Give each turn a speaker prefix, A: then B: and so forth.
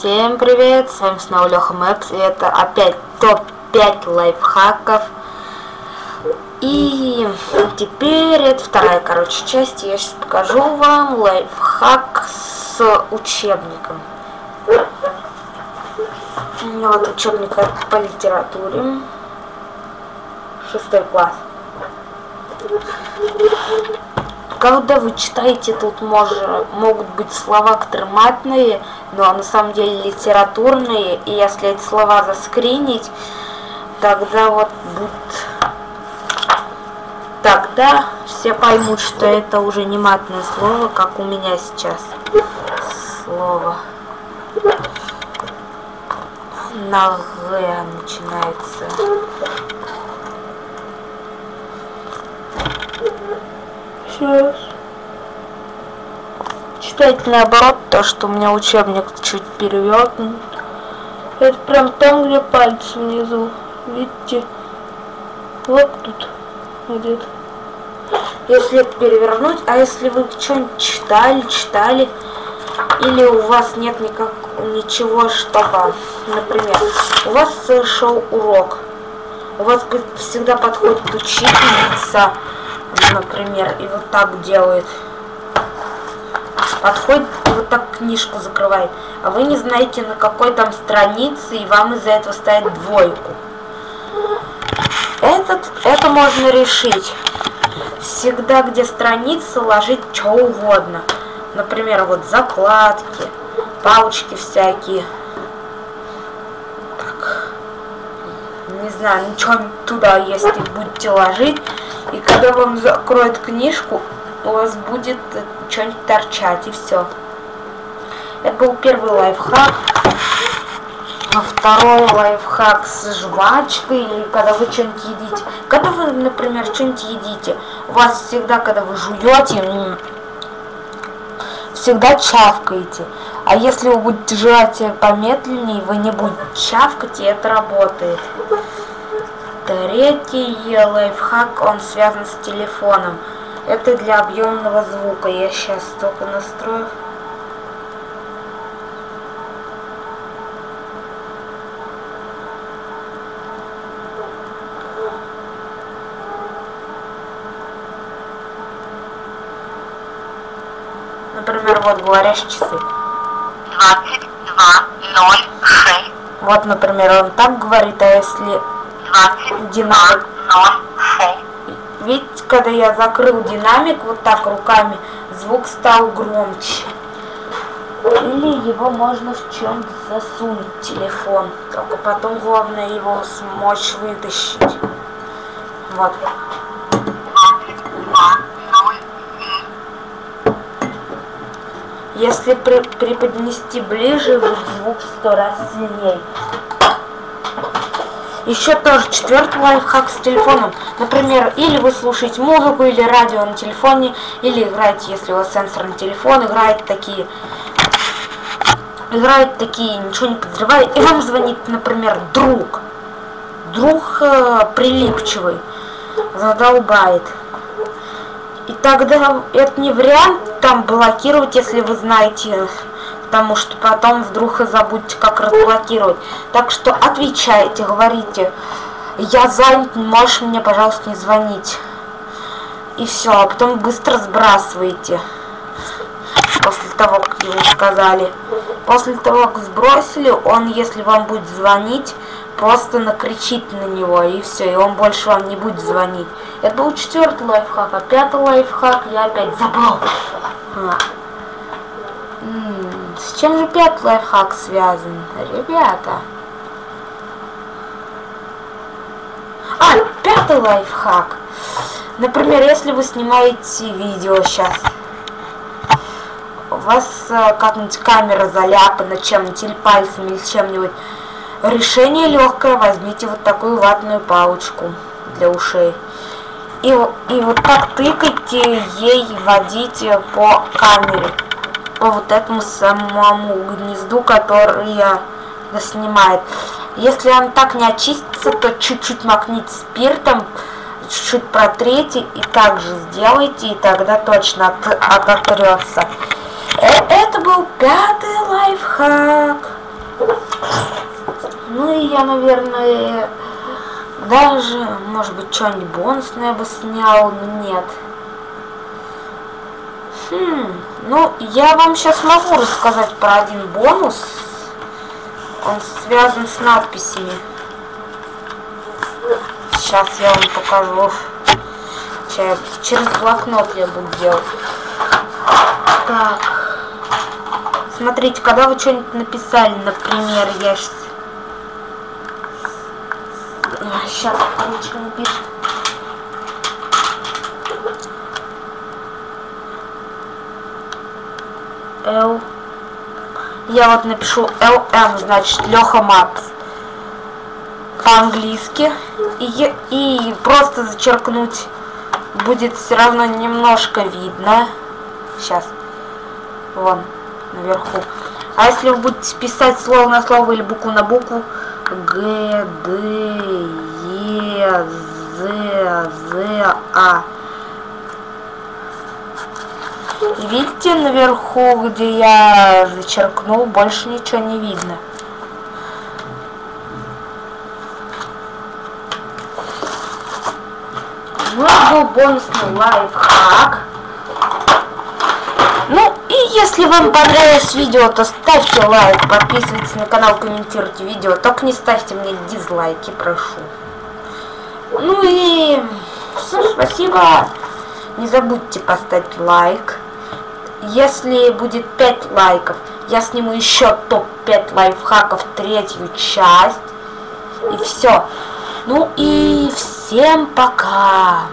A: Всем привет, с вами снова Леха Мэпс, и это опять топ-5 лайфхаков. И теперь это вторая, часть, я сейчас покажу вам лайфхак с учебником. Вот учебник по литературе, 6 класс. Когда вы читаете, тут могут быть слова, которые матные, но на самом деле литературные, и если эти слова заскринить, тогда вот будет... Тогда все поймут, что это уже не матное слово, как у меня сейчас. Слово на «г» начинается. Сейчас. Читайте наоборот, то что у меня учебник чуть перевернут. Это прям там, где пальцы внизу. Видите? Вот тут. Где-то. Если это перевернуть, а если вы что-нибудь читали, или у вас нет ничего, чтобы, например, у вас шел урок, у вас всегда подходит учительница, например, и вот так делает. Подходит и вот так книжку закрывает. А вы не знаете, на какой там странице, и вам из-за этого ставят двойку. Это можно решить. Всегда, где страницы, ложить что угодно. Например, вот закладки, палочки всякие. Так. Не знаю, ничего туда, если будете ложить. И когда вам закроют книжку, у вас будет что-нибудь торчать, и все. Это был первый лайфхак. А второй лайфхак с жвачкой, или когда вы что-нибудь едите. Когда вы, например, что-нибудь едите, у вас всегда, когда вы жуете, всегда чавкаете. А если вы будете жевать помедленнее, вы не будете чавкать, и это работает. Третий лайфхак, он связан с телефоном. Это для объемного звука. Я сейчас только настрою. Например, вот говорящие часы. 22:06. Вот, например, он так говорит, а если динамик... Видите, когда я закрыл динамик вот так руками, звук стал громче. Или его можно в чем-то засунуть, телефон. Только потом главное его смочь вытащить. Вот. Если преподнести ближе, звук 100 раз сильнее. Еще тоже четвертый лайфхак с телефоном. Например, или вы слушаете музыку, или радио на телефоне, или играете, если у вас сенсорный телефон, играет такие, ничего не подозревая, и вам звонит, например, друг прилипчивый, задолбает. И тогда это не вариант там блокировать, если вы знаете, потому что потом вдруг и забудете, как разблокировать. Так что отвечайте, говорите: я занят, можешь мне, пожалуйста, не звонить. И все, а потом быстро сбрасываете. После того, как ему сказали. После того, как сбросили, он, если вам будет звонить, просто накричите на него, и все, и он больше вам не будет звонить. Это был четвертый лайфхак, а пятый лайфхак я опять забыл. С чем же пятый лайфхак связан, ребята? Пятый лайфхак. Например, если вы снимаете видео сейчас, у вас как-нибудь камера заляпана чем-нибудь, или пальцем, или чем-нибудь, решение легкое: возьмите вот такую ватную палочку для ушей. И вот так тыкайте ей, водите по камере, по вот этому самому гнезду, который снимает. Если он так не очистится, то чуть-чуть макните спиртом, чуть-чуть протрите и также сделайте, и тогда точно ототрется. Это был пятый лайфхак. я, наверное, даже, может быть, что-нибудь бонусное бы снял, но нет. Ну, я вам сейчас могу рассказать про один бонус. Он связан с надписями. Сейчас я вам покажу. Через блокнот я буду делать. Так. Смотрите, когда вы что-нибудь написали, например, я сейчас ручка не пишет. Л. Я вот напишу ЛМ, значит, Леха Макс. По-английски. И просто зачеркнуть будет все равно немножко видно. Сейчас. Вон, наверху. А если вы будете писать слово на слово или букву на букву, Г, Д, Е, З, З, А. И видите, наверху, где я зачеркнул, больше ничего не видно. Ну, был бонусный лайфхак. Ну, и если вам понравилось видео, то ставьте лайк, подписывайтесь на канал, комментируйте видео. Только не ставьте мне дизлайки, прошу. Ну и всем спасибо. Не забудьте поставить лайк. Если будет 5 лайков, я сниму еще топ-5 лайфхаков, 3-ю часть. И все. Ну и всем пока.